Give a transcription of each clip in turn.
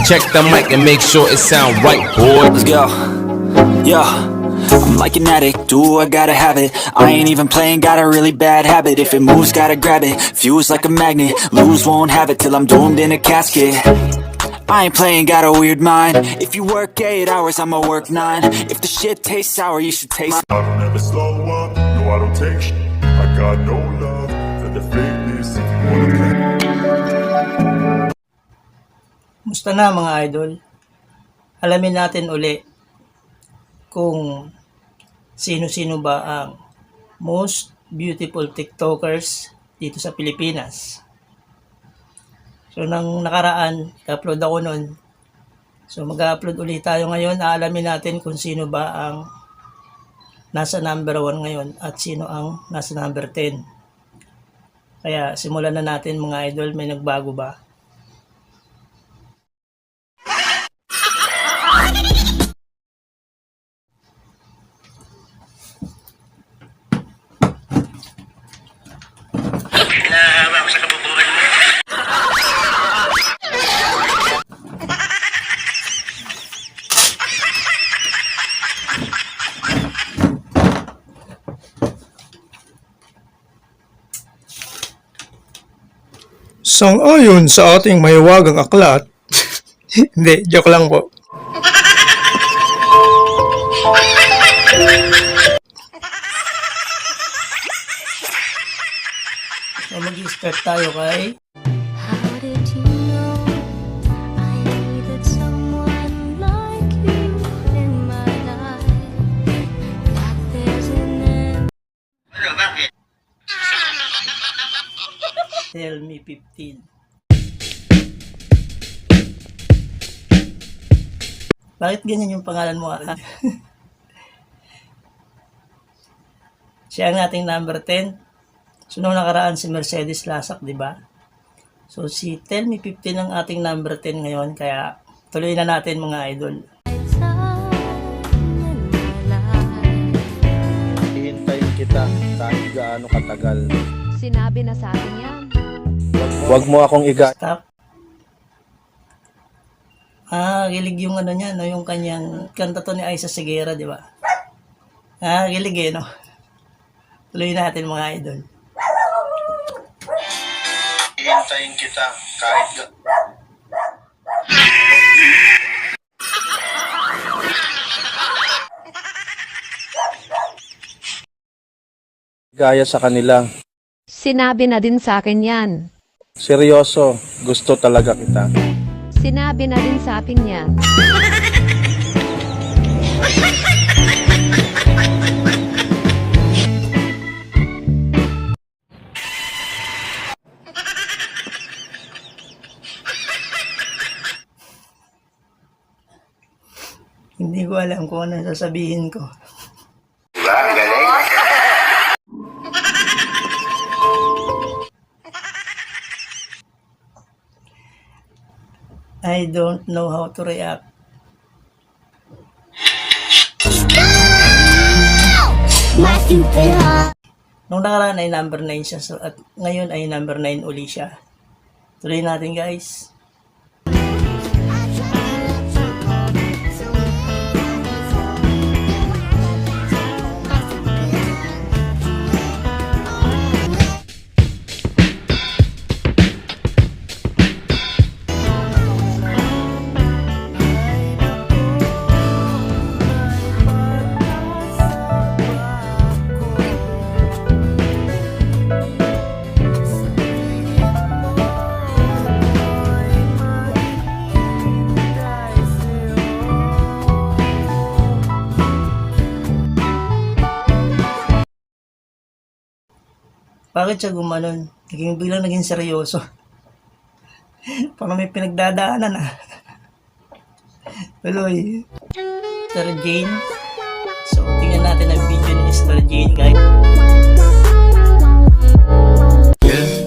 Check the mic and make sure it sound right, boy. Let's go. Yeah. I'm like an addict, do I gotta have it. I ain't even playing, got a really bad habit. If it moves, gotta grab it. Fuse like a magnet, lose, won't have it till I'm doomed in a casket. I ain't playing, got a weird mind. If you work 8 hours, I'ma work 9. If the shit tastes sour, you should taste I don't ever slow up, no I don't take sh**. I got no love for the fakeness if you wanna play. Musta na mga idol? Alamin natin uli kung sino-sino ba ang most beautiful TikTokers dito sa Pilipinas. So nang nakaraan, i-upload ako nun. So mag-upload ulit tayo ngayon. Aalamin natin kung sino ba ang nasa number 1 ngayon at sino ang nasa number 10. Kaya simulan na natin mga idol, may nagbago ba? Sang-ayon sa ating mahiwagang aklat, hindi, joke lang po. So mag-start tayo kay How did you know I needed someone like you in my life? That there's an end. Tell Me 15. Bakit ganyan yung pangalan mo? Siya ang ating number 10. So, nung nakaraan si Mercedes Lasak, di ba? So, si Tell Me 15 ang ating number 10 ngayon. Kaya, tuloy na natin mga idol. Time in my life. Hihintayin kita kahit gaano katagal. Sinabi na sa akin yan. Huwag mo akong Stop. Gilig yung ano niya, no? Yung kanyang kanta to ni Aiza Seguera, di ba? Gilig eh, no? Tuloy natin mga idol. Hihintayin kita kahit gaya sa kanila. Sinabi na din sa akin yan. Seryoso, gusto talaga kita. Sinabi na din sa akin yan. Hindi ko alam kung ano sasabihin ko. Diba? Ang galing. I don't know how to react. Nung nakaraan ay number 9 siya, so, at ngayon ay number 9 uli siya. Tuloy natin guys. Bakit siya gumanon? Biglang naging seryoso. Parang may pinagdadaanan ah. Tuloy. Mr. Jane. So, tingnan natin ang video ni Mr. Jane guys. Yeah.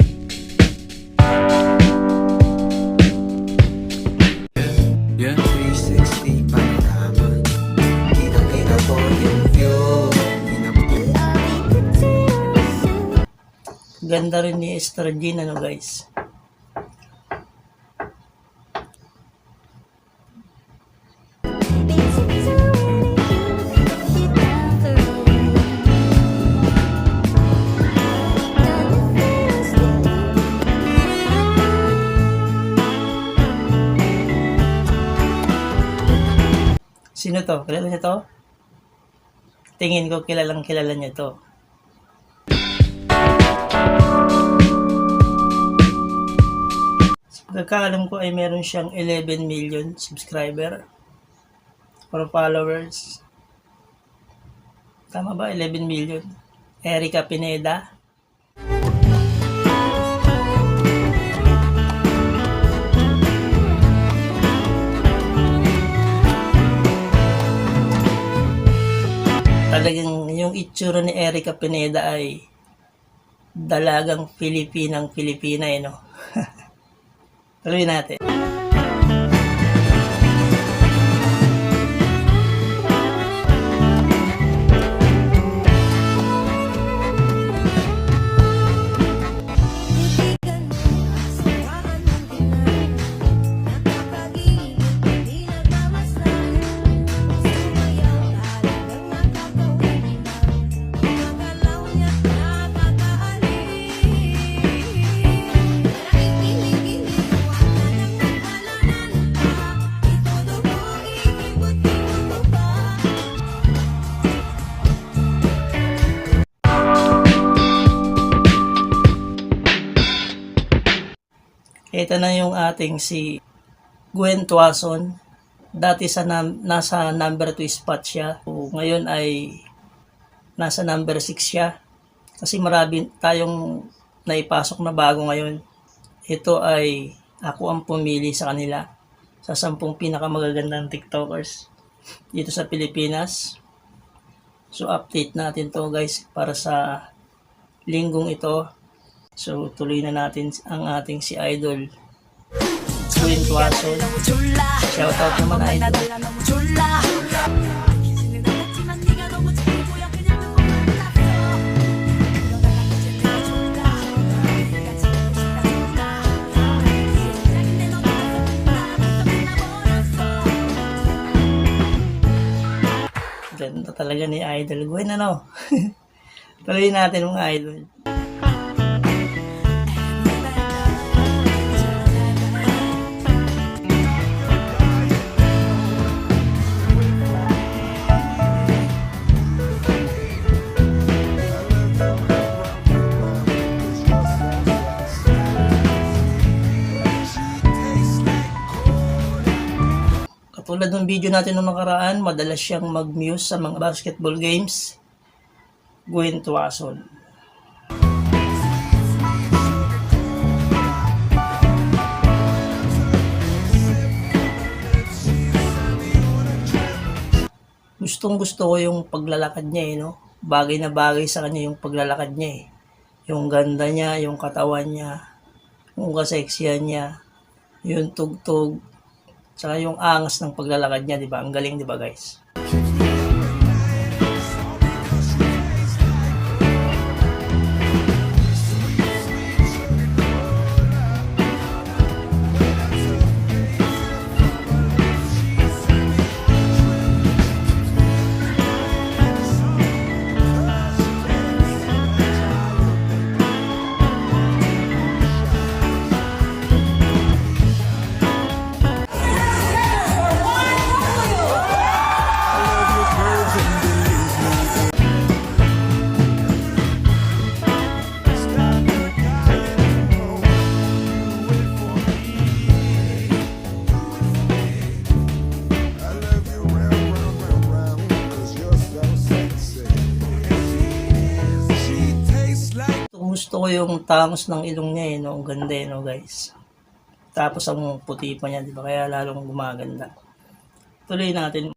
360 panorama. Kita-kita ko yung view. Ganda rin ni Mr. Jane ano guys. niyo to? Kilala niyo to? Tingin ko kilala niyo to. Pagkakaalam ko ay meron siyang 11 million subscriber or followers. Tama ba? 11 million. Erica Pineda. Talagang yung itsura ni Erica Pineda ay dalagang Pilipinang-Pilipina eh, no? Tuloy natin. Ito na yung ating si Gwen Tuason. Dati nasa number 2 spot siya. So, ngayon ay nasa number 6 siya. Kasi marami tayong naipasok na bago ngayon. Ito ay ako ang pumili sa kanila. Sa 10 pinakamagagandang TikTokers dito sa Pilipinas. So update natin to guys para sa linggong ito. So tuloy na natin ang ating si Idol Gwen Tuason. Shoutout naman Idol. Ganda talaga ni Idol Gwen, ano? Tuloy natin mga idol. Katulad ng video natin nung nakaraan, madalas siyang mag-muse sa mga basketball games. Gwen Tuason. Gustong gusto ko yung paglalakad niya eh, no? Bagay na bagay sa kanya yung paglalakad niya eh. Yung ganda niya, yung katawan niya, yung kaseksiyan niya, yung tugtog, saka yung angas ng paglalakad niya, di ba? Ang galing, di ba guys? Gusto ko yung tangos ng ilong niya eh, no? Ang ganda eh, no guys. Tapos ang puti pa niya, di ba? Kaya lalong gumaganda. Tuloy natin.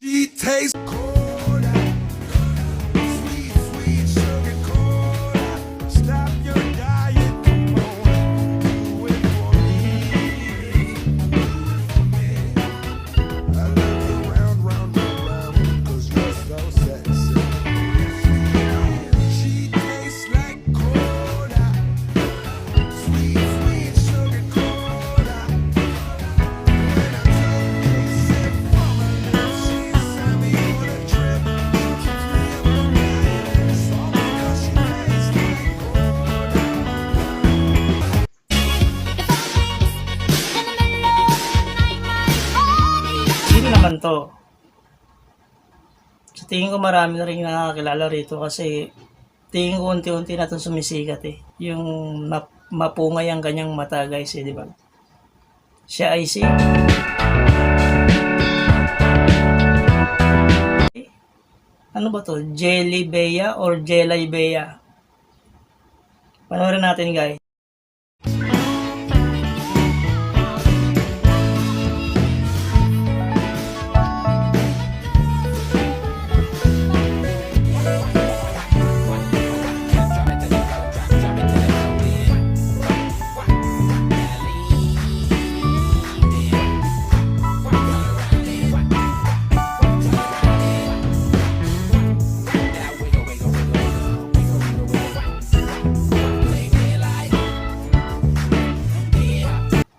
Sino naman to? Sa tingin ko marami na rin nakakilala rito kasi tingin ko unti-unti na itong sumisikat eh. Yung mapungay ang kanyang mata guys eh, di ba? Siya ay si ano ba to? Jelly Bea or Jelly Bea? Panoorin natin guys.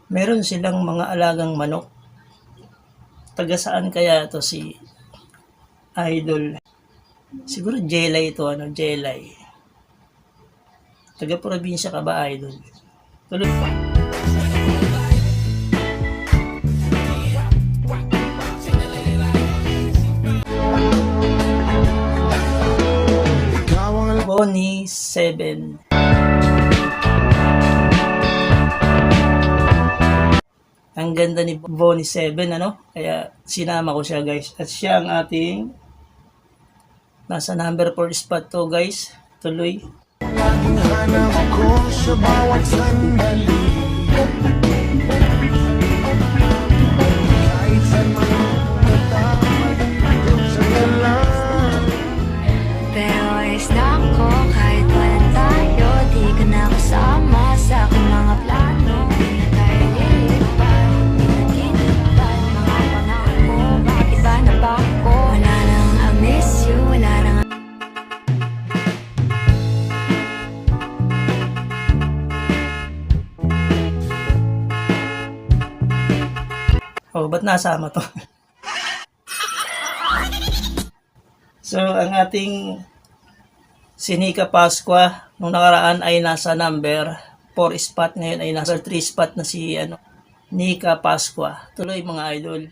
Meron silang mga alagang manok. Taga saan kaya to si Idol? Siguro Jelay ito, Jelay. Taga probinsya ka ba, Idol? Tuloy pa. Bonnie 7. Ang ganda ni Bonnie 7, ano? Kaya sinama ko siya, guys. At siya ang ating nasa number 4 spot to, guys. Tuloy. Pero ayos na ako kahit walang tayo. Di ka na kasama sa aking mga plano. Di na tayo lilipad, di na tinipad mga pangako. Bakit iba na ba ako? Wala nang I miss you, wala nang Oh, ba't nasama to? So, ang ating si Nika Pascua nung nakaraan ay nasa number 4 spot. Ngayon ay nasa 3 spot na si Nika Pascua. Tuloy mga idol.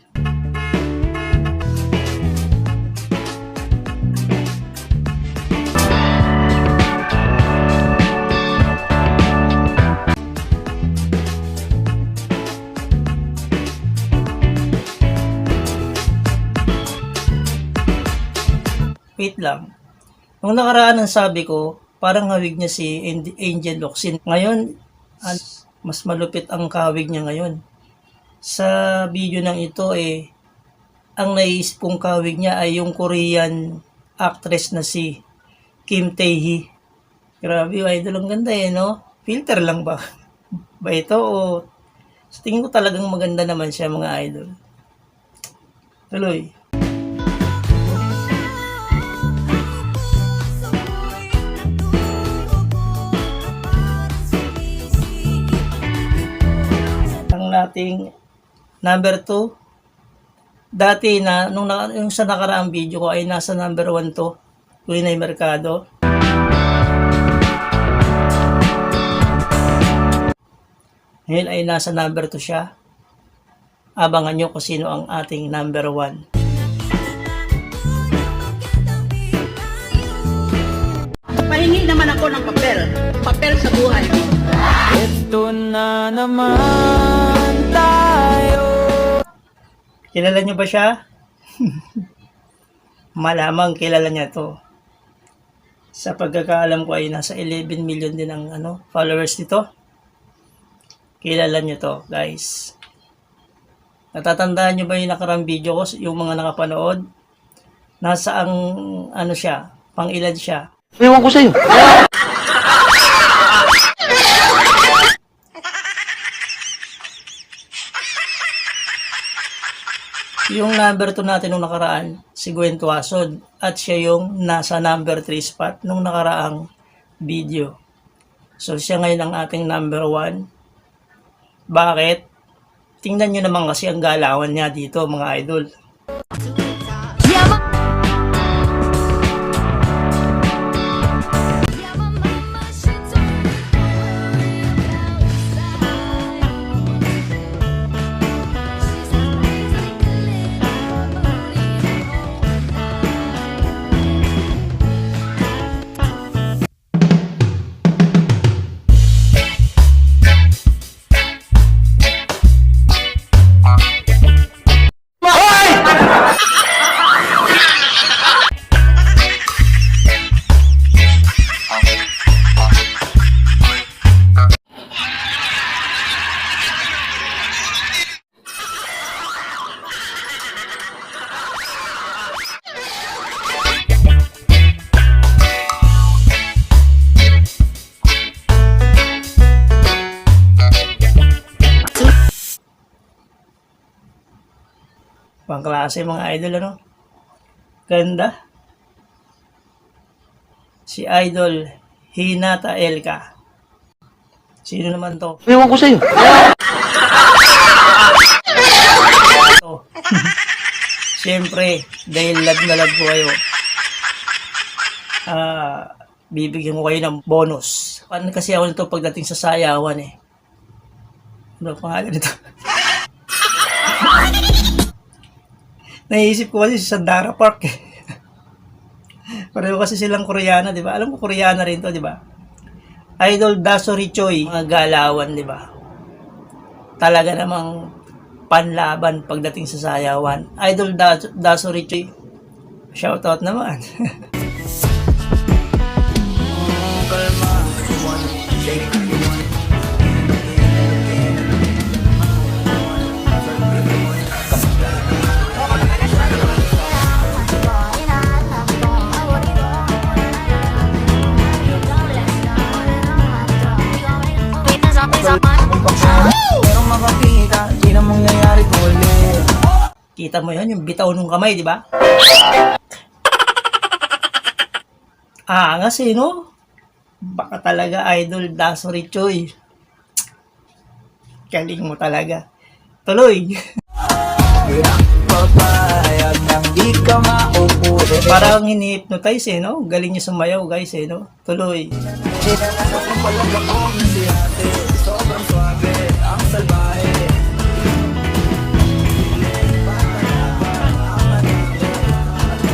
Wait lang. Nung nakaraan ang sabi ko, parang hawig niya si Angel Locsin. Ngayon, mas malupit ang kawig niya ngayon. Sa video nang ito ang naisip kong kawig niya ay yung Korean actress na si Kim Tae-hee. Grabe, idol, ang ganda no? Filter lang ba? Ba ito o sa tingin ko talagang maganda naman siya mga idol. Tuloy. Nating number 2. Dati na yung sa nakaraang video ko ay nasa number 1 to, Winay Mercado. Ngayon ay nasa number 2 siya. Abangan nyo kung sino ang ating number 1. Pahingi naman ako ng papel sa buhay. Ito na naman tayo. Kilala niyo ba siya? Malamang kilala niya to. Sa pagkakaalam ko ay nasa 11 million din ang followers nito. Kilala niyo to, guys. Natatandaan niyo ba yung nakarang video ko, yung mga nakapanood? Nasa ang siya, pang ilan siya? Ewan ko sa'yo. Yung number 2 natin nung nakaraan, si Gwen Tuason. At siya yung nasa number 3 spot nung nakaraang video. So siya ngayon ang ating number 1. Bakit? Tingnan nyo naman kasi ang galawan niya dito mga idol. Pangklase mga idol, ano? Ganda. Si Idol Hinata Elka. Sino naman to? Ewan ko sa'yo. To. Siyempre, dahil love na love ko kayo, bibigyan ko kayo ng bonus. Paano kasi ako nito pagdating sa sayawan eh. Ano pangalan nito? Naisip ko kasi sa Sandara Park eh. Pareho kasi silang Koreana, di ba? Alam ko Koreana rin to, di ba? Idol Dasori Choi, mga galawan, di ba? Talaga namang panlaban pagdating sa sayawan. Idol Dasori Choi, shoutout naman. Merong makakita, di na mangyayari kung ulit. Kita mo yun, yung bitaw ng kamay, di ba? Angas eh, no? Baka talaga Idol Dasori Choi. Galing mo talaga. Tuloy. Papayag nang di ka maupo. Parang hini-hypnotize eh, no? Galing niya sumayaw, guys eh, no? Tuloy. Sobrang swabe, ang salbahe.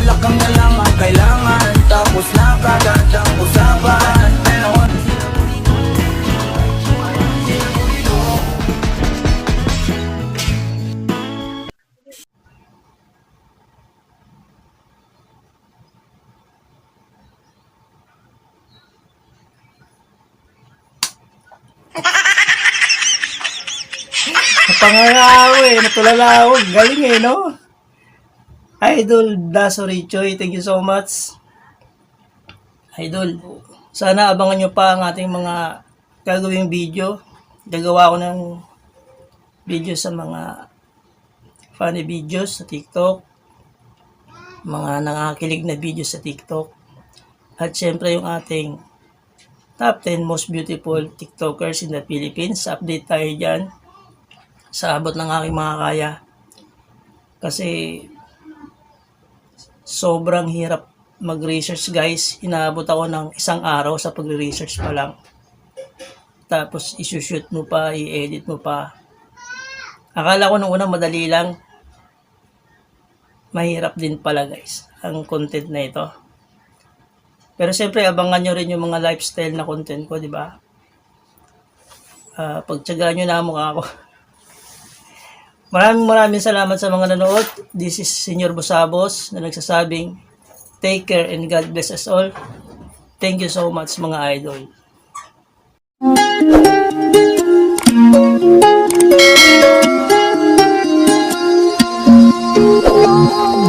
Lakang na lang ang kailangan, tapos na kagad ang usapan. Pangangako eh, natulala ako. Galing eh, no? Idol Dasori Choi, thank you so much. Idol, sana abangan nyo pa ang ating mga gagawing video. Gagawa ko ng video sa mga funny videos sa TikTok, mga nangakilig na videos sa TikTok, at syempre yung ating top 10 most beautiful TikTokers in the Philippines. Update tayo dyan sa abot ng aking mga kaya. Kasi sobrang hirap mag-research, guys. Inaabot ako ng isang araw sa pag-research pa lang. Tapos isushoot mo pa, i-edit mo pa. Akala ko nung unang madali lang. Mahirap din pala, guys, ang content na ito. Pero siyempre, abangan nyo rin yung mga lifestyle na content ko, di ba? Pagtsagaan nyo na mukha ko. Maraming salamat sa mga nanood. This is Senyor Busabos na nagsasabing, take care and God bless us all. Thank you so much mga idol.